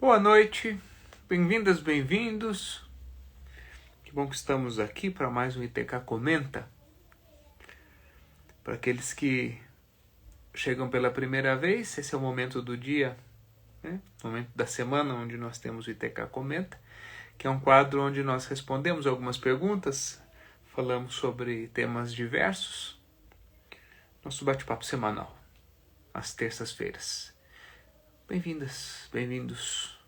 Boa noite, bem-vindas, bem-vindos. Que bom que estamos aqui para mais um ITK Comenta. Para aqueles que chegam pela primeira vez, esse é o momento do dia, né? Momento da semana onde nós temos o ITK Comenta, que é um quadro onde nós respondemos algumas perguntas, falamos sobre temas diversos. Nosso bate-papo semanal, às terças-feiras. Bem-vindas, bem-vindos.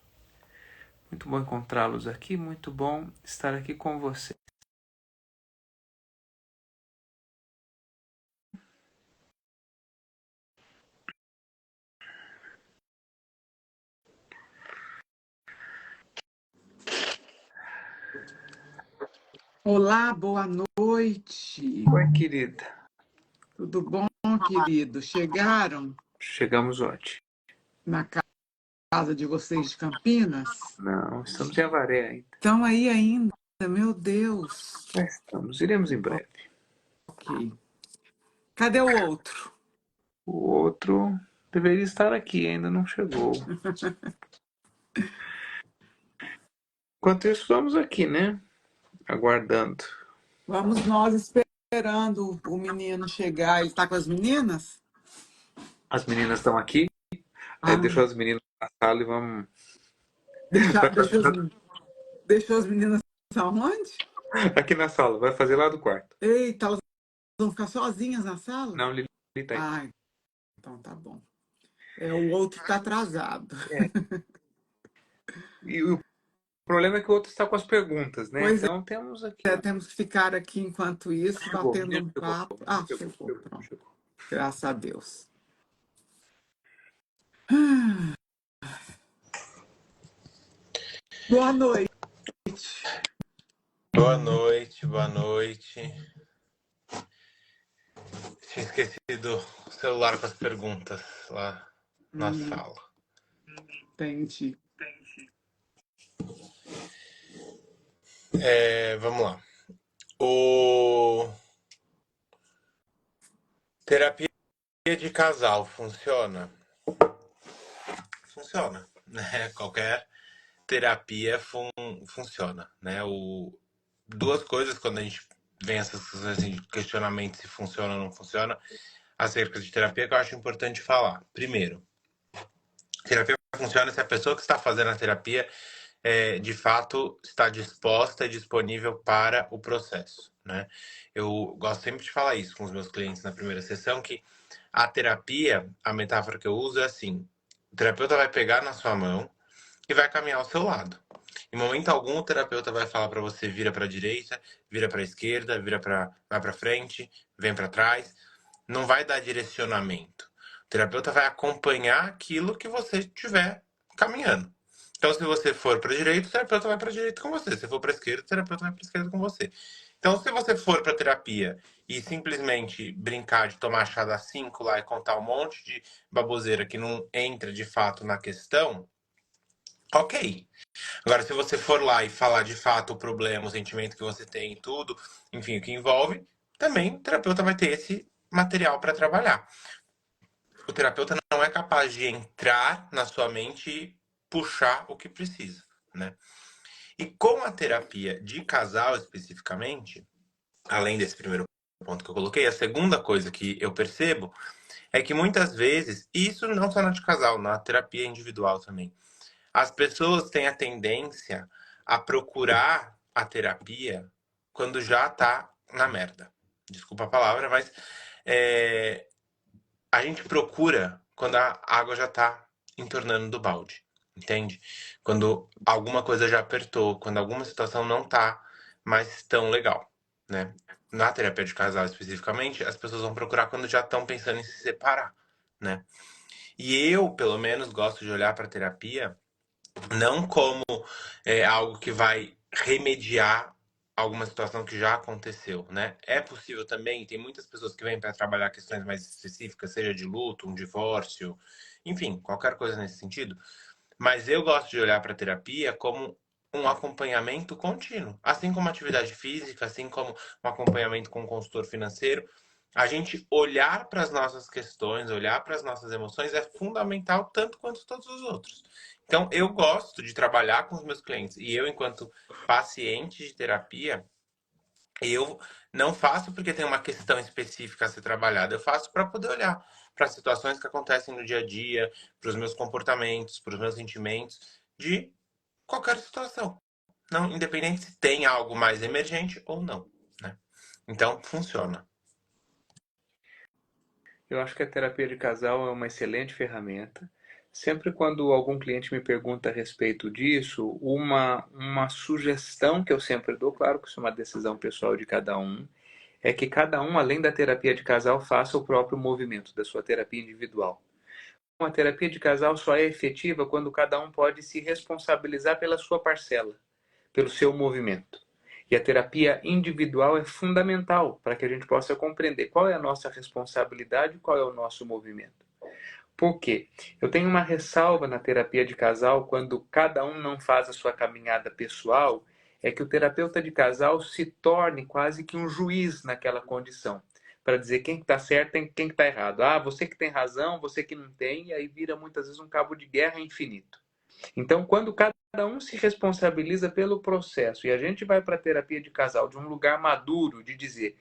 Muito bom encontrá-los aqui, muito bom estar aqui com você. Olá, boa noite. Oi, querida. Tudo bom, querido? Chegaram Chegamos ontem. na casa de vocês de Campinas? Não, estamos em Avaré ainda. Estão aí ainda, meu Deus. Já estamos, iremos em breve. Ok. Cadê o outro? O outro deveria estar aqui, ainda não chegou. Enquanto isso, vamos aqui, né? Aguardando. Vamos nós esperando o menino chegar. Ele está com as meninas? As meninas estão aqui. Aí Ah, deixou as meninas na sala e vamos. deixou as meninas aonde? Aqui na sala, vai fazer lá do quarto. Eita, elas vão ficar sozinhas na sala? Não, Lili tá aí. Ah, então tá bom. O outro está atrasado. E o problema é que o outro está com as perguntas, né? Pois Então temos aqui. temos que ficar aqui enquanto isso, Chegou, batendo um chegou, papo. Chegou, pronto. chegou. Graças a Deus. Boa noite. Boa noite, boa noite. Tinha esquecido o celular com as perguntas lá na sala. Entendi. Vamos lá. O terapia de casal funciona? Funciona, né? Qualquer terapia funciona, né? Duas coisas quando a gente vem essas assim, questionamentos se funciona ou não funciona acerca de terapia que eu acho importante falar. Primeiro, terapia funciona se a pessoa que está fazendo a terapia de fato está disposta e disponível para o processo, né? Eu gosto sempre de falar isso com os meus clientes na primeira sessão, que a terapia, a metáfora que eu uso é assim: o terapeuta vai pegar na sua mão e vai caminhar ao seu lado. Em momento algum, o terapeuta vai falar para você: vira para a direita, vira para a esquerda, vai para frente, vem para trás. Não vai dar direcionamento. O terapeuta vai acompanhar aquilo que você estiver caminhando. Então, se você for para a direita, o terapeuta vai para a direita com você. Se for para a esquerda, o terapeuta vai para a esquerda com você. Então, se você for para terapia e simplesmente brincar de tomar chá das 5 lá e contar um monte de baboseira que não entra de fato na questão, ok. Agora, se você for lá e falar de fato o problema, o sentimento que você tem e tudo, enfim, o que envolve, também o terapeuta vai ter esse material para trabalhar. O terapeuta não é capaz de entrar na sua mente e puxar o que precisa, né? E com a terapia de casal especificamente, além desse primeiro ponto que eu coloquei, a segunda coisa que eu percebo é que muitas vezes, e isso não só na de casal, na terapia individual também, as pessoas têm a tendência a procurar a terapia quando já tá na merda. Desculpa a palavra, mas a gente procura quando a água já tá entornando do balde, entende? Quando alguma coisa já apertou, quando alguma situação não tá mais tão legal, né? Na terapia de casal especificamente, as pessoas vão procurar quando já estão pensando em se separar, né? E eu, pelo menos, gosto de olhar para terapia não como algo que vai remediar alguma situação que já aconteceu, né? É possível também, tem muitas pessoas que vêm para trabalhar questões mais específicas, seja de luto, um divórcio, enfim, qualquer coisa nesse sentido. Mas eu gosto de olhar para a terapia como um acompanhamento contínuo, assim como atividade física, assim como um acompanhamento com um consultor financeiro. a gente olhar para as nossas questões, olhar para as nossas emoções é fundamental tanto quanto todos os outros. Então, eu gosto de trabalhar com os meus clientes e eu, enquanto paciente de terapia, eu não faço porque tem uma questão específica a ser trabalhada, eu faço para poder olhar para as situações que acontecem no dia a dia, para os meus comportamentos, para os meus sentimentos, de qualquer situação. Não, independente se tem algo mais emergente ou não, né? Então, funciona. Eu acho que a terapia de casal é uma excelente ferramenta. Sempre quando algum cliente me pergunta a respeito disso, uma sugestão que eu sempre dou, claro que isso é uma decisão pessoal de cada um, é que cada um, além da terapia de casal, faça o próprio movimento da sua terapia individual. Uma terapia de casal só é efetiva quando cada um pode se responsabilizar pela sua parcela, pelo seu movimento. E a terapia individual é fundamental para que a gente possa compreender qual é a nossa responsabilidade e qual é o nosso movimento. Por quê? Eu tenho uma ressalva na terapia de casal quando cada um não faz a sua caminhada pessoal, é que o terapeuta de casal se torne quase que um juiz naquela condição, para dizer quem está certo e quem está errado. Ah, você que tem razão, você que não tem, e aí vira muitas vezes um cabo de guerra infinito. Então, quando cada um se responsabiliza pelo processo e a gente vai para a terapia de casal de um lugar maduro, de dizer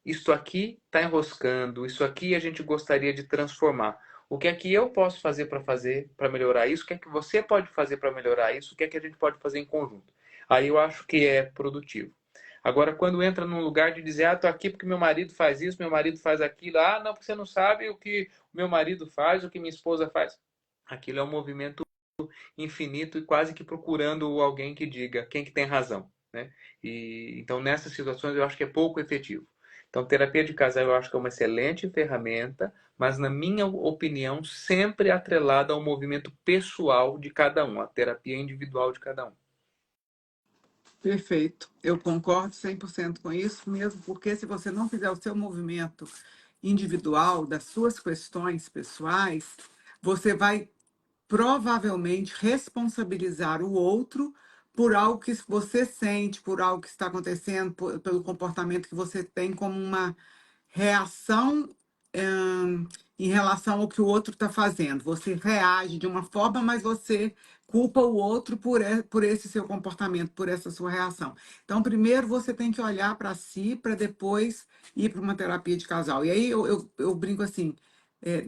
isto aqui está enroscando, isso aqui a gente gostaria de transformar. O que é que eu posso fazer para melhorar isso? O que é que você pode fazer para melhorar isso? O que é que a gente pode fazer em conjunto? Aí eu acho que é produtivo. Agora, quando entra num lugar de dizer, tô aqui porque meu marido faz isso, meu marido faz aquilo, não, porque você não sabe o que o meu marido faz, o que minha esposa faz. Aquilo é um movimento infinito e quase que procurando alguém que diga quem que tem razão, né? E então nessas situações eu acho que é pouco efetivo. Então terapia de casal eu acho que é uma excelente ferramenta, mas na minha opinião sempre atrelada ao movimento pessoal de cada um, a terapia individual de cada um. Perfeito. Eu concordo 100% com isso, mesmo porque se você não fizer o seu movimento individual das suas questões pessoais, você vai provavelmente responsabilizar o outro por algo que você sente, por algo que está acontecendo, pelo comportamento que você tem como uma reação, em relação ao que o outro está fazendo. Você reage de uma forma, mas você culpa o outro por esse seu comportamento, por essa sua reação. Então, primeiro você tem que olhar para si, para depois ir para uma terapia de casal. E aí eu brinco assim,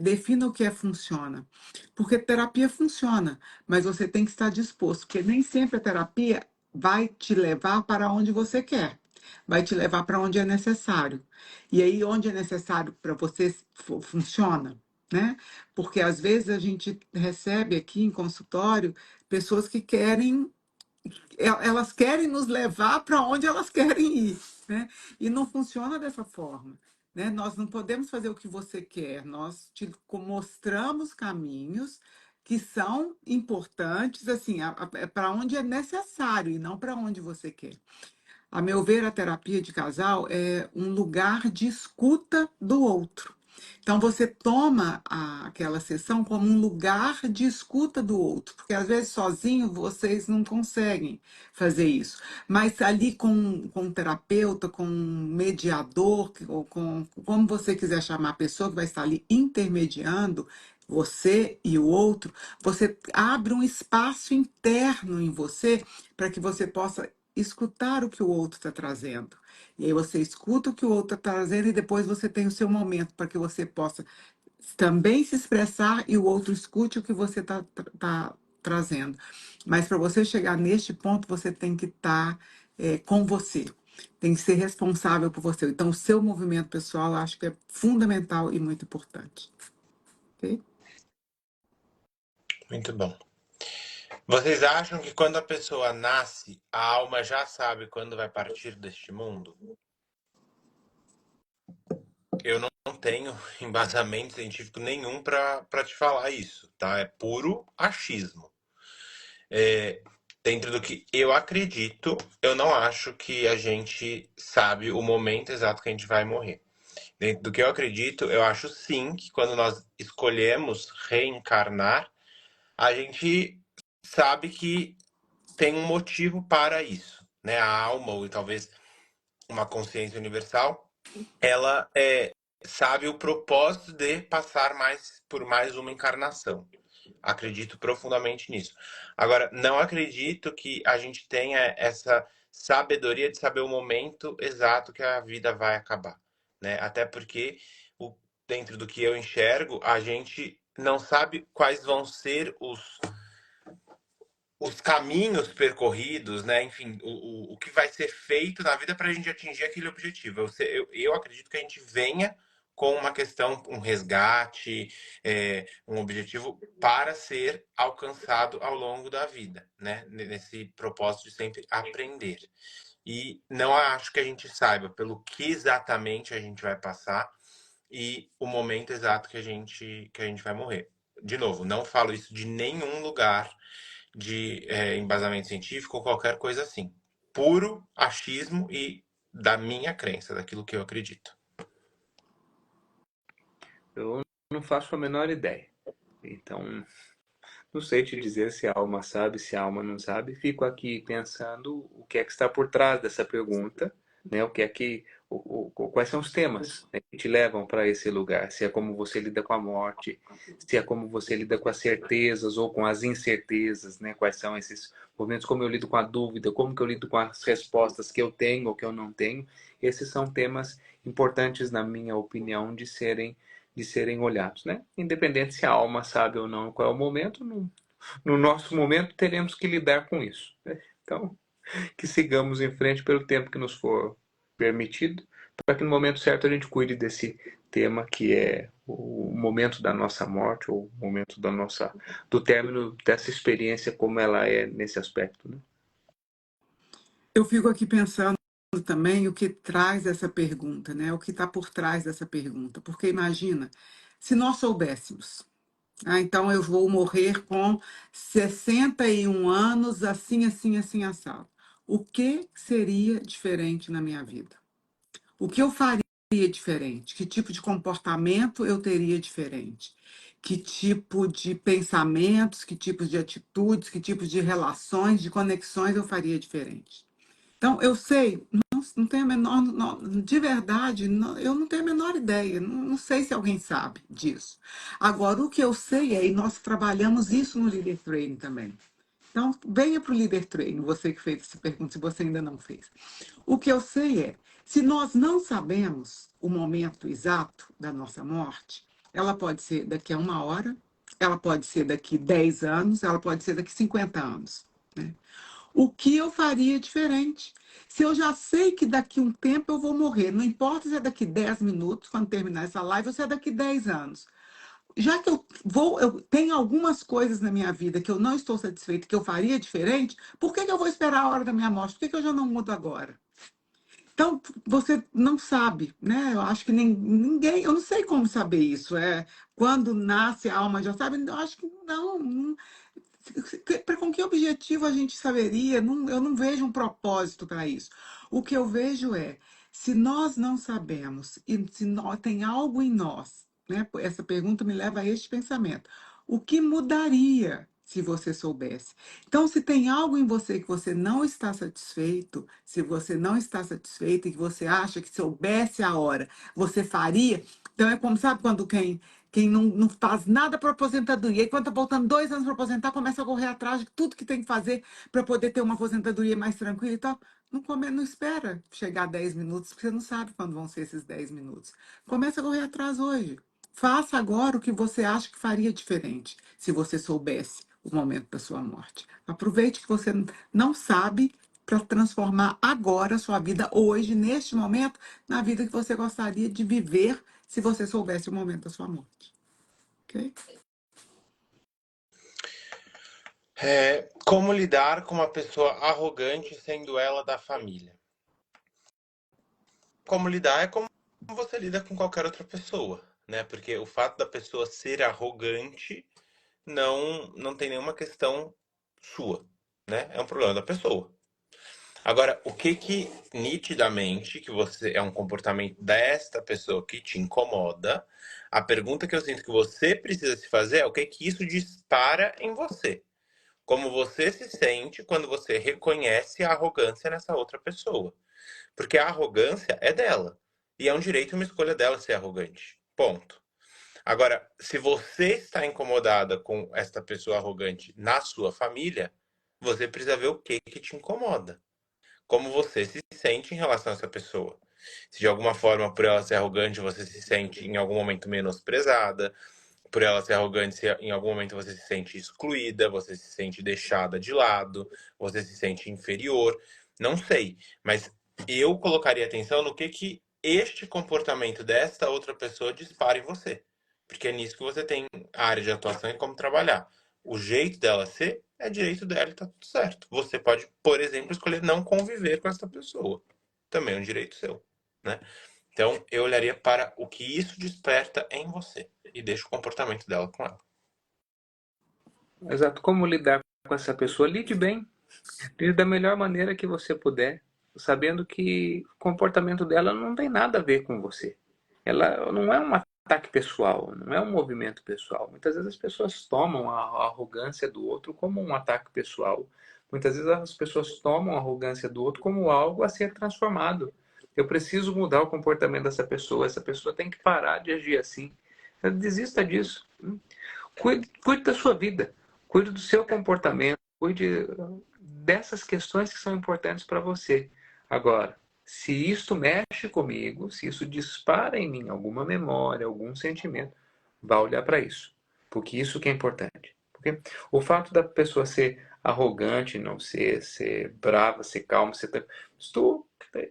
defina o que é funciona. Porque terapia funciona, mas você tem que estar disposto, porque nem sempre a terapia vai te levar para onde você quer, vai te levar para onde é necessário. E aí, onde é necessário para você, funciona, né? Porque às vezes a gente recebe aqui em consultório pessoas que querem elas querem nos levar para onde elas querem ir, né? E não funciona dessa forma, né? Nós não podemos fazer o que você quer, nós te mostramos caminhos que são importantes, assim, para onde é necessário e não para onde você quer. A meu ver, a terapia de casal é um lugar de escuta do outro. Então, você toma aquela sessão como um lugar de escuta do outro, porque às vezes sozinho vocês não conseguem fazer isso. Mas ali com um terapeuta, com um mediador, ou com como você quiser chamar a pessoa que vai estar ali intermediando você e o outro, você abre um espaço interno em você para que você possa escutar o que o outro está trazendo. E aí você escuta o que o outro está trazendo e depois você tem o seu momento para que você possa também se expressar e o outro escute o que você está trazendo. Mas para você chegar neste ponto, você tem que estar com você. Tem que ser responsável por você. Então, o seu movimento pessoal, eu acho que é fundamental e muito importante. Ok? Muito bom. Vocês acham que quando a pessoa nasce, a alma já sabe quando vai partir deste mundo? Eu não tenho embasamento científico nenhum para te falar isso, tá? É puro achismo. Dentro do que eu acredito, eu não acho que a gente sabe o momento exato que a gente vai morrer. Dentro do que eu acredito, eu acho sim que quando nós escolhemos reencarnar, a gente sabe que tem um motivo para isso, né? A alma, ou talvez uma consciência universal, ela sabe o propósito de passar por mais uma encarnação. Acredito profundamente nisso. Agora, não acredito que a gente tenha essa sabedoria de saber o momento exato que a vida vai acabar, né? Até porque, dentro do que eu enxergo, a gente não sabe quais vão ser os caminhos percorridos, né? Enfim, o que vai ser feito na vida para a gente atingir aquele objetivo. Eu acredito que a gente venha com uma questão, um resgate, um objetivo para ser alcançado ao longo da vida, né? Nesse propósito de sempre aprender. E não acho que a gente saiba pelo que exatamente a gente vai passar e o momento exato que a gente vai morrer. De novo, não falo isso de nenhum lugar de embasamento científico ou qualquer coisa assim. Puro achismo e da minha crença, daquilo que eu acredito. Eu não faço a menor ideia. Então, não sei te dizer se a alma sabe, se a alma não sabe. Fico aqui pensando o que é que está por trás dessa pergunta, né? O que é que, quais são os temas, né, que te levam para esse lugar? Se é como você lida com a morte, se é como você lida com as certezas ou com as incertezas, né? Quais são esses momentos? Como eu lido com a dúvida? Como que eu lido com as respostas que eu tenho ou que eu não tenho? Esses são temas importantes, na minha opinião, de serem olhados, né? Independente se a alma sabe ou não qual é o momento, no nosso momento teremos que lidar com isso, né? Então, que sigamos em frente pelo tempo que nos for permitido, para que no momento certo a gente cuide desse tema que é o momento da nossa morte, ou o momento do término dessa experiência, como ela é nesse aspecto, né? Eu fico aqui pensando também o que traz essa pergunta, né? O que está por trás dessa pergunta. Porque imagina, se nós soubéssemos, então eu vou morrer com 61 anos, assim, assim, assim, assado. O que seria diferente na minha vida? O que eu faria diferente? Que tipo de comportamento eu teria diferente? Que tipo de pensamentos, que tipos de atitudes, que tipos de relações, de conexões eu faria diferente? Então, eu sei, não tenho a menor, de verdade, eu não tenho a menor ideia, não sei se alguém sabe disso. Agora, o que eu sei é, e nós trabalhamos isso no Leader Training também. Então, venha para o Leader Training, você que fez essa pergunta, se você ainda não fez. O que eu sei é, se nós não sabemos o momento exato da nossa morte, ela pode ser daqui a 1 hora, ela pode ser daqui 10 anos, ela pode ser daqui 50 anos, né? O que eu faria diferente? Se eu já sei que daqui a um tempo eu vou morrer, não importa se é daqui 10 minutos, quando terminar essa live, ou se é daqui 10 anos. Já que eu tenho algumas coisas na minha vida que eu não estou satisfeita, que eu faria diferente, por que eu vou esperar a hora da minha morte? Por que eu já não mudo agora? Então, você não sabe, né? Eu acho que ninguém, eu não sei como saber isso. Quando nasce a alma já sabe? Eu acho que não, com que objetivo a gente saberia? Eu não vejo um propósito para isso. O que eu vejo é, se nós não sabemos, e se tem algo em nós, né? Essa pergunta me leva a este pensamento. O que mudaria se você soubesse? Então, se tem algo em você que você não está satisfeito, se você não está satisfeito e que você acha que soubesse a hora, você faria. Então, é como, sabe, quando quem não faz nada para aposentadoria, e quando está faltando 2 anos para aposentar, começa a correr atrás de tudo que tem que fazer para poder ter uma aposentadoria mais tranquila e tal. Não espera chegar a 10 minutos, porque você não sabe quando vão ser esses 10 minutos. Começa a correr atrás hoje. Faça agora o que você acha que faria diferente, se você soubesse o momento da sua morte. Aproveite que você não sabe para transformar agora a sua vida, hoje, neste momento, na vida que você gostaria de viver se você soubesse o momento da sua morte. Ok? Como lidar com uma pessoa arrogante sendo ela da família? Como lidar é como você lida com qualquer outra pessoa, né? Porque o fato da pessoa ser arrogante não tem nenhuma questão sua, né? É um problema da pessoa. Agora, o que nitidamente que você é um comportamento desta pessoa que te incomoda, a pergunta que eu sinto que você precisa se fazer é o que isso dispara em você. Como você se sente quando você reconhece a arrogância nessa outra pessoa. Porque a arrogância é dela. E é um direito e uma escolha dela ser arrogante. Ponto. Agora, se você está incomodada com esta pessoa arrogante na sua família, você precisa ver o que te incomoda. Como você se sente em relação a essa pessoa. Se de alguma forma, por ela ser arrogante, você se sente em algum momento menosprezada, por ela ser arrogante, se em algum momento você se sente excluída, você se sente deixada de lado, você se sente inferior, não sei. Mas eu colocaria atenção no que este comportamento desta outra pessoa dispara em você. Porque é nisso que você tem a área de atuação e como trabalhar. O jeito dela ser é direito dela e tá tudo certo. Você pode, por exemplo, escolher não conviver com essa pessoa. Também é um direito seu, né? Então, eu olharia para o que isso desperta em você e deixa o comportamento dela com ela. Exato. Como lidar com essa pessoa? Lide bem. Lide da melhor maneira que você puder, sabendo que o comportamento dela não tem nada a ver com você. Ela não é um ataque pessoal, não é um movimento pessoal. Muitas vezes as pessoas tomam a arrogância do outro como um ataque pessoal. Muitas vezes as pessoas tomam a arrogância do outro como algo a ser transformado. Eu preciso mudar o comportamento dessa pessoa. Essa pessoa tem que parar de agir assim. Desista disso. Cuide da sua vida. Cuide do seu comportamento. Cuide dessas questões que são importantes para você. Agora, se isto mexe comigo, se isso dispara em mim alguma memória, algum sentimento, vá olhar para isso. Porque isso que é importante. Porque o fato da pessoa ser arrogante, não ser brava, ser calma, isso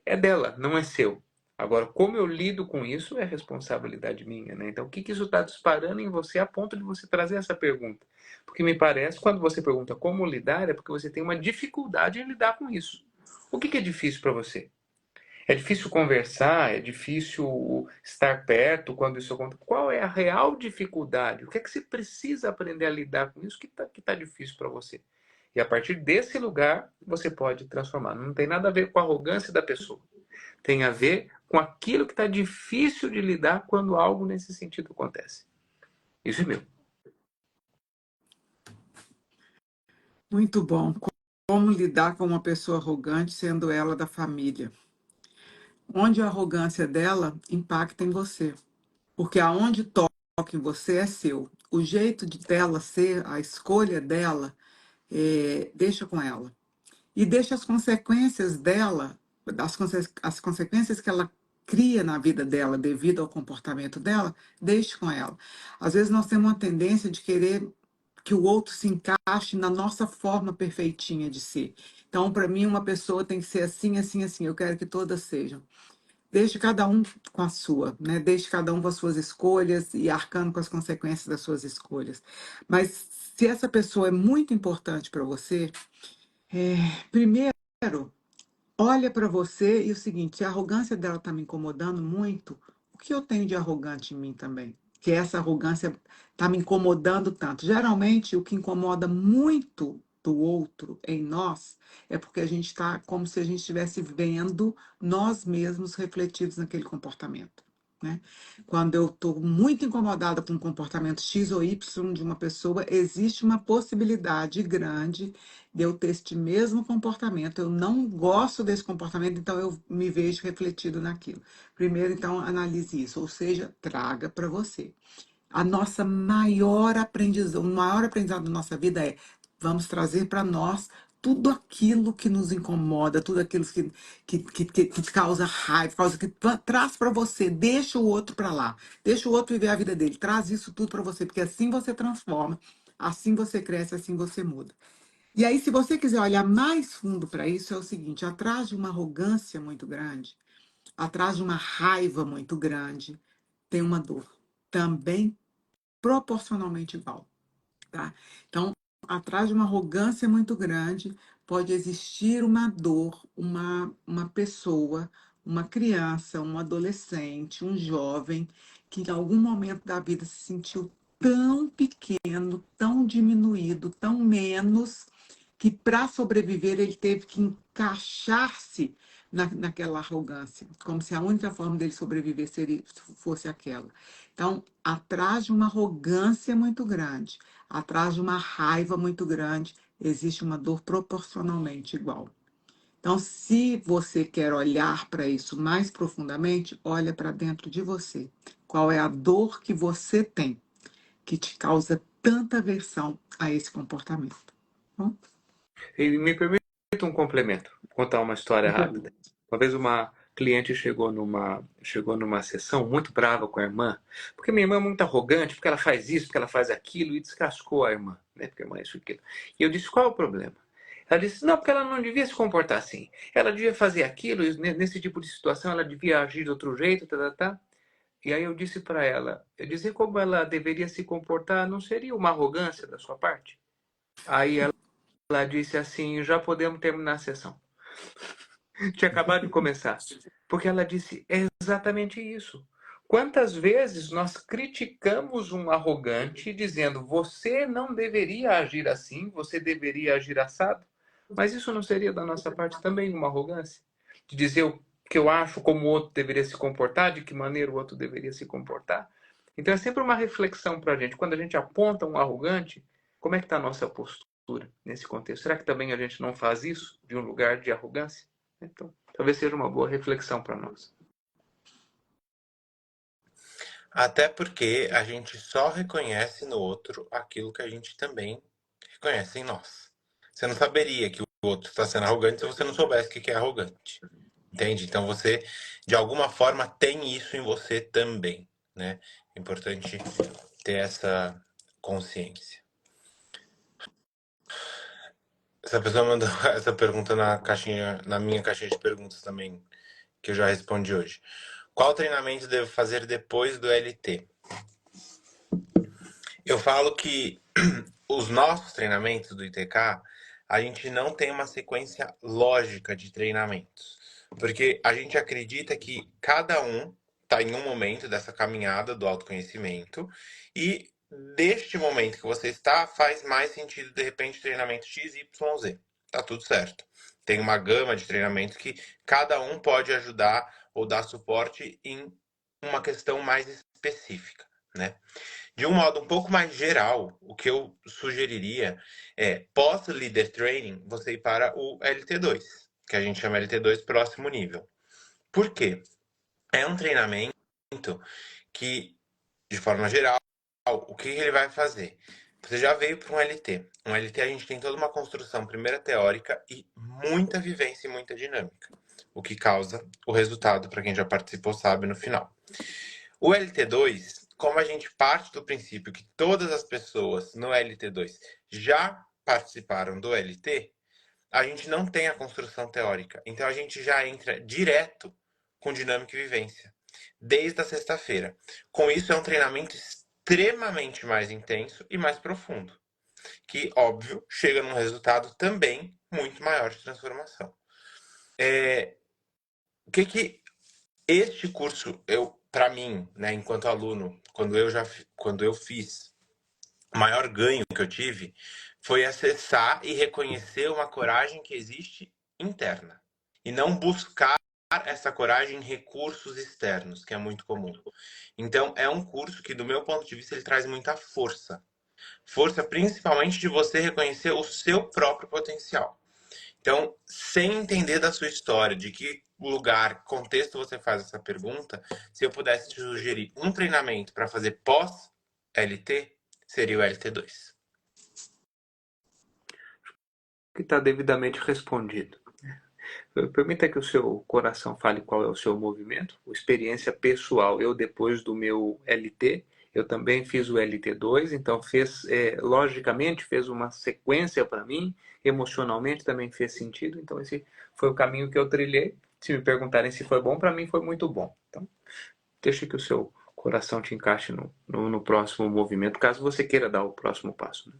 é dela, não é seu. Agora, como eu lido com isso é responsabilidade minha, né? Então, o que isso está disparando em você a ponto de você trazer essa pergunta? Porque me parece, quando você pergunta como lidar, é porque você tem uma dificuldade em lidar com isso. O que é difícil para você? É difícil conversar? É difícil estar perto quando isso acontece? Qual é a real dificuldade? O que é que você precisa aprender a lidar com isso que tá difícil para você? E a partir desse lugar, você pode transformar. Não tem nada a ver com a arrogância da pessoa. Tem a ver com aquilo que está difícil de lidar quando algo nesse sentido acontece. Isso é meu. Muito bom. Como lidar com uma pessoa arrogante, sendo ela da família? Onde a arrogância dela impacta em você. Porque aonde toca em você é seu. O jeito dela ser, a escolha dela, deixa com ela. E deixa as consequências dela, as consequências que ela cria na vida dela devido ao comportamento dela, deixe com ela. Às vezes nós temos uma tendência de querer que o outro se encaixe na nossa forma perfeitinha de ser. Então, para mim, uma pessoa tem que ser assim, assim, assim. Eu quero que todas sejam. Deixe cada um com a sua, né? Deixe cada um com as suas escolhas e arcando com as consequências das suas escolhas. Mas se essa pessoa é muito importante para você, primeiro, olha para você e o seguinte, se a arrogância dela está me incomodando muito, o que eu tenho de arrogante em mim também? Que essa arrogância está me incomodando tanto. Geralmente, o que incomoda muito do outro em nós é porque a gente está como se a gente estivesse vendo nós mesmos refletidos naquele comportamento. Né? Quando eu estou muito incomodada com um comportamento X ou Y de uma pessoa, existe uma possibilidade grande de eu ter este mesmo comportamento. Eu não gosto desse comportamento, então eu me vejo refletido naquilo. Primeiro, então, analise isso, ou seja, traga para você. A nossa maior aprendizado, o maior aprendizado da nossa vida é vamos trazer para nós tudo aquilo que nos incomoda, tudo aquilo que causa raiva, traz para você, deixa o outro para lá, deixa o outro viver a vida dele, traz isso tudo para você, porque assim você transforma, assim você cresce, assim você muda. E aí, se você quiser olhar mais fundo para isso, é o seguinte: atrás de uma arrogância muito grande, atrás de uma raiva muito grande, tem uma dor, também proporcionalmente igual, tá? Então, atrás de uma arrogância muito grande, pode existir uma dor, uma pessoa, uma criança, um adolescente, um jovem, que em algum momento da vida se sentiu tão pequeno, tão diminuído, tão menos que para sobreviver ele teve que encaixar-se naquela arrogância, como se a única forma dele sobreviver fosse aquela. Então, atrás de uma arrogância muito grande, atrás de uma raiva muito grande, existe uma dor proporcionalmente igual. Então, se você quer olhar para isso mais profundamente, olha para dentro de você. Qual é a dor que você tem que te causa tanta aversão a esse comportamento? Bom, E me permite um complemento, contar uma história rápida. Uma vez uma cliente chegou numa sessão muito brava com a irmã, porque minha irmã é muito arrogante, porque ela faz isso, porque ela faz aquilo, e descascou a irmã, né? Porque a irmã é isso e aquilo. E eu disse, qual é o problema? Ela disse, não, porque ela não devia se comportar assim. Ela devia fazer aquilo, e nesse tipo de situação ela devia agir de outro jeito, tá, tá, tá. E aí eu disse para ela, eu disse como ela deveria se comportar, não seria uma arrogância da sua parte? Aí ela disse assim, já podemos terminar a sessão. Tinha acabado de começar. Porque ela disse, é exatamente isso. Quantas vezes nós criticamos um arrogante dizendo, você não deveria agir assim, você deveria agir assado? Mas isso não seria da nossa parte também uma arrogância? De dizer o que eu acho, como o outro deveria se comportar, de que maneira o outro deveria se comportar? Então é sempre uma reflexão para a gente. Quando a gente aponta um arrogante, como é que está a nossa postura nesse contexto? Será que também a gente não faz isso de um lugar de arrogância? Então, talvez seja uma boa reflexão para nós. Até porque a gente só reconhece no outro aquilo que a gente também reconhece em nós. Você não saberia que o outro está sendo arrogante se você não soubesse o que é arrogante. Entende? Então você, de alguma forma, tem isso em você também, né? É importante ter essa consciência. Essa pessoa mandou essa pergunta na minha caixinha de perguntas também, que eu já respondi hoje. Qual treinamento devo fazer depois do LT? Eu falo que os nossos treinamentos do ITK, a gente não tem uma sequência lógica de treinamentos. Porque a gente acredita que cada um está em um momento dessa caminhada do autoconhecimento e deste momento que você está, faz mais sentido, de repente, treinamento X, Y, Z. Tá tudo certo. Tem uma gama de treinamentos que cada um pode ajudar ou dar suporte em uma questão mais específica, né? De um modo um pouco mais geral, o que eu sugeriria é, pós-Leader Training, você ir para o LT2, que a gente chama LT2 próximo nível. Por quê? É um treinamento que, de forma geral, o que ele vai fazer? Você já veio para um LT. Um LT a gente tem toda uma construção, primeira teórica e muita vivência e muita dinâmica. O que causa o resultado, para quem já participou sabe, no final. O LT2, como a gente parte do princípio que todas as pessoas no LT2 já participaram do LT, a gente não tem a construção teórica. Então a gente já entra direto com dinâmica e vivência, desde a sexta-feira. Com isso, é um treinamento extremamente mais intenso e mais profundo, que, óbvio, chega num resultado também muito maior de transformação. O que este curso, para mim, né, enquanto aluno, quando eu fiz, o maior ganho que eu tive foi acessar e reconhecer uma coragem que existe interna e não buscar essa coragem em recursos externos, que é muito comum. Então, é um curso que, do meu ponto de vista, ele traz muita força. Força principalmente de você reconhecer o seu próprio potencial. Então, sem entender da sua história, de que lugar, contexto você faz essa pergunta, se eu pudesse te sugerir um treinamento para fazer pós-LT, seria o LT2. Que está devidamente respondido. Permita que o seu coração fale qual é o seu movimento, experiência pessoal. Eu, depois do meu LT, eu também fiz o LT2, então logicamente, fez uma sequência para mim, emocionalmente também fez sentido, então esse foi o caminho que eu trilhei. Se me perguntarem se foi bom, para mim foi muito bom. Então, deixe que o seu coração te encaixe no próximo movimento, caso você queira dar o próximo passo. Né?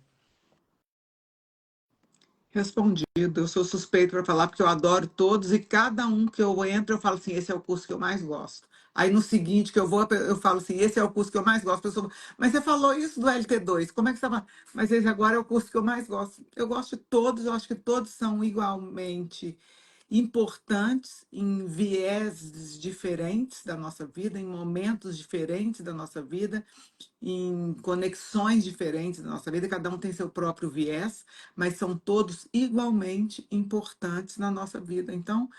Respondido. Eu sou suspeito para falar porque eu adoro todos e cada um que eu entro eu falo assim, esse é o curso que eu mais gosto. Aí no seguinte que eu vou, eu falo assim, esse é o curso que eu mais gosto. Mas você falou isso do LT2, como é que você vai? Mas esse agora é o curso que eu mais gosto. Eu gosto de todos, eu acho que todos são igualmente importantes em vieses diferentes da nossa vida, em momentos diferentes da nossa vida, em conexões diferentes da nossa vida. Cada um tem seu próprio viés, mas são todos igualmente importantes na nossa vida. Então,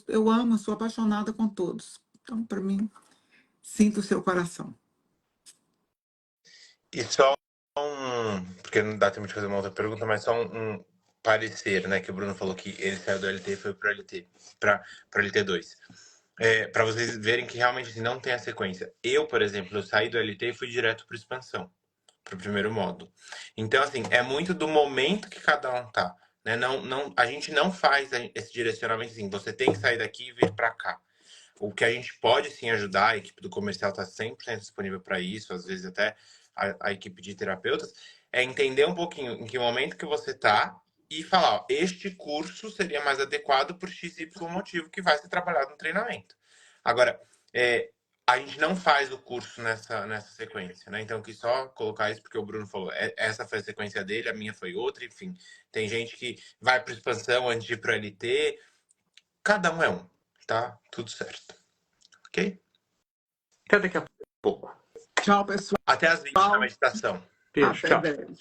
eu amo, sou apaixonada com todos. Então, para mim, sinto o seu coração. E só porque não dá tempo de fazer uma outra pergunta, mas só um parecer, né? Que o Bruno falou que ele saiu do LT e foi pro LT, para LT2. Para vocês verem que realmente assim, não tem a sequência. Eu, por exemplo, eu saí do LT e fui direto para expansão, pro primeiro módulo. Então, assim, é muito do momento que cada um tá. Né? A gente não faz esse direcionamento assim, você tem que sair daqui e vir para cá. O que a gente pode sim ajudar, a equipe do comercial está 100% disponível para isso, às vezes até a equipe de terapeutas, é entender um pouquinho em que momento que você está e falar, ó, este curso seria mais adequado por XY motivo que vai ser trabalhado no treinamento. Agora, a gente não faz o curso nessa sequência, né? Então, eu quis só colocar isso porque o Bruno falou, essa foi a sequência dele, a minha foi outra, enfim. Tem gente que vai para expansão antes de ir para LT, cada um é um, tá? Tudo certo. Ok? Até daqui a pouco. Tchau, pessoal. Até às 20 na meditação. Beijo, Até tchau. breve.